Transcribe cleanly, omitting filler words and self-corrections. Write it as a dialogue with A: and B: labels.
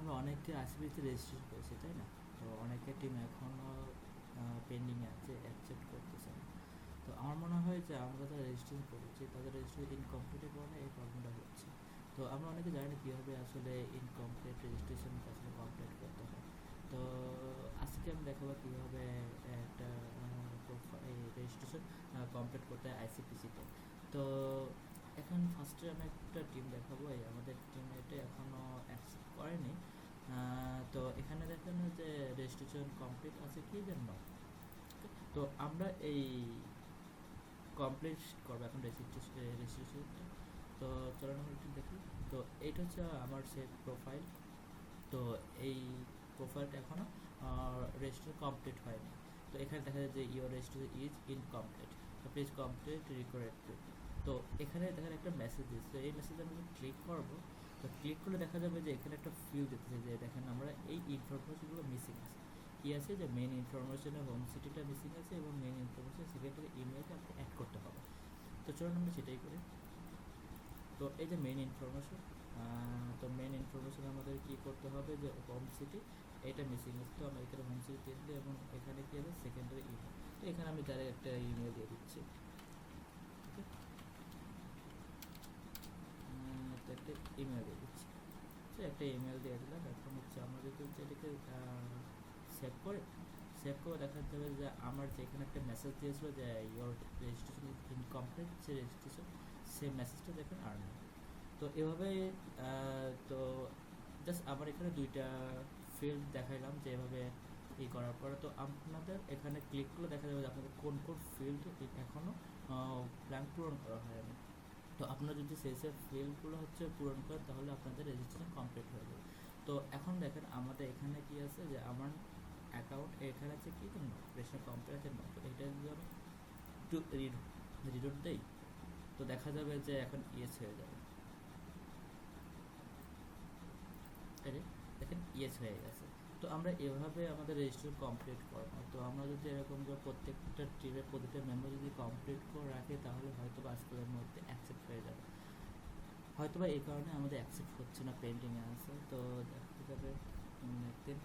A: আমরা অনেকে আইসিপিতে রেজিস্ট্রেশন করেছি, তাই না? তো অনেকের টিম এখনও পেন্ডিংয়ে আছে, অ্যাকসেপ্ট করতেছে না। তো আমার মনে হয় যে আমরা যারা রেজিস্ট্রেশন করেছি তাদের রেজিস্ট্রেশন ইনকমপ্লিটের কারণে এই প্রবলেমটা হচ্ছে। তো আমরা অনেকে জানি না কীভাবে আসলে ইনকমপ্লিট রেজিস্ট্রেশন আসলে কমপ্লিট করতে হয়। তো আজকে আমি দেখাবো কীভাবে একটা এই রেজিস্ট্রেশন কমপ্লিট করতে হয় আইসিপিসিতে। তো এখন ফার্স্টে আমি একটা টিম দেখাবো, এই আমাদের টিমমেটে এখনও অ্যাকসেপ্ট করেনি। তো এখানে দেখেন যে রেজিস্ট্রেশন কমপ্লিট আছে কি জন্য। তো আমরা এই কমপ্লিট করবো এখন রেজিস্ট্রেশনটা। তো চলুন আমরা একটু দেখি। তো এইটা হচ্ছে আমার সেভ প্রোফাইল। তো এই প্রোফাইলটা এখনও রেজিস্ট্রেশন কমপ্লিট হয়নি। তো এখানে দেখা যায় যে ইওর রেজিস্ট্রেশন ইজ ইনকমপ্লিট, তো প্লিজ কমপ্লিট রিকোয়ার্ড। তো এখানে দেখেন একটা মেসেজ দিচ্ছে, এই মেসেজে আমি ক্লিক করবো। তো ক্লিক করলে দেখা যাবে যে এখানে একটা ফিল দিতেছে যে দেখেন আমরা এই ইনফরমেশনগুলো মিসিং আছে। কী আছে যে মেইন ইনফরমেশনে হোম সিটিটা মিসিং আছে এবং মেইন ইনফরমেশন সেক্রেটারি ইমেলটা আপনি অ্যাড করতে হবে। তো চলুন আমরা সেটাই করি। তো এই যে মেইন ইনফরমেশন, তো মেইন ইনফরমেশন আমাদের কী করতে হবে যে হোম সিটি এটা মিসিং আছে। তো আমরা এখানে হোম সিটি দিয়ে দিই এবং এখানে কী আছে সেকেন্ডারি ইমেল। তো এখানে আমি ডাইরেক্ট একটা ইমেল দিয়ে দিচ্ছি। ওকে, তো একটা ইমেল দিয়ে দিচ্ছি। তো একটা ইমেল দিয়ে দিলাম। এখন হচ্ছে আমরা যদি এটাকে সেভ করে দেখা যাবে যে আমার যে এখানে একটা মেসেজ দিয়েছিল যে ইয়োর রেজিস্ট্রেশন ইজ ইনকমপ্লিট, যে রেজিস্ট্রেশন সেই মেসেজটা দেখেন আর নেই। তো এভাবে তো জাস্ট আবার এখানে দুইটা ফিল্ড দেখাইলাম যে এভাবে করার পরে তো আপনাদের এখানে ক্লিক করলে দেখা যাবে যে আপনাদের কোন কোন ফিল্ড এখনও ব্ল্যাঙ্ক পূরণ করা হয়নি। তো আপনারা যদি সেই ফিল্ডগুলো হচ্ছে পূরণ করেন তাহলে আপনাদের রেজিস্ট্রেশন কমপ্লিট হয়ে যাবে। তো এখন দেখেন আমাদের এখানে কি আছে যে আমার অ্যাকাউন্ট এখানে আছে কি রেজিস্ট্রেশন কমপ্লিট আছে। তো এটা যদি আমি একটু রিডোট দেই তো দেখা যাবে যে এখন ইয়েস হয়ে যাবে। দেখেন ইয়েস হয়ে গেছে। তো আমরা এভাবে আমাদের রেজিস্ট্রেশন কমপ্লিট করবো। তো আমরা যদি এরকম যে প্রত্যেকটা টিমের প্রতিটা মেম্বার যদি কমপ্লিট করে রাখে তাহলে হয়তো আজকের মধ্যে অ্যাকসেপ্ট হয়ে যাবে। হয়তোবা এই কারণে আমাদের অ্যাকসেপ্ট হচ্ছে না, পেন্ডিংয়ে আছে। তো দেখা যাবে একদিন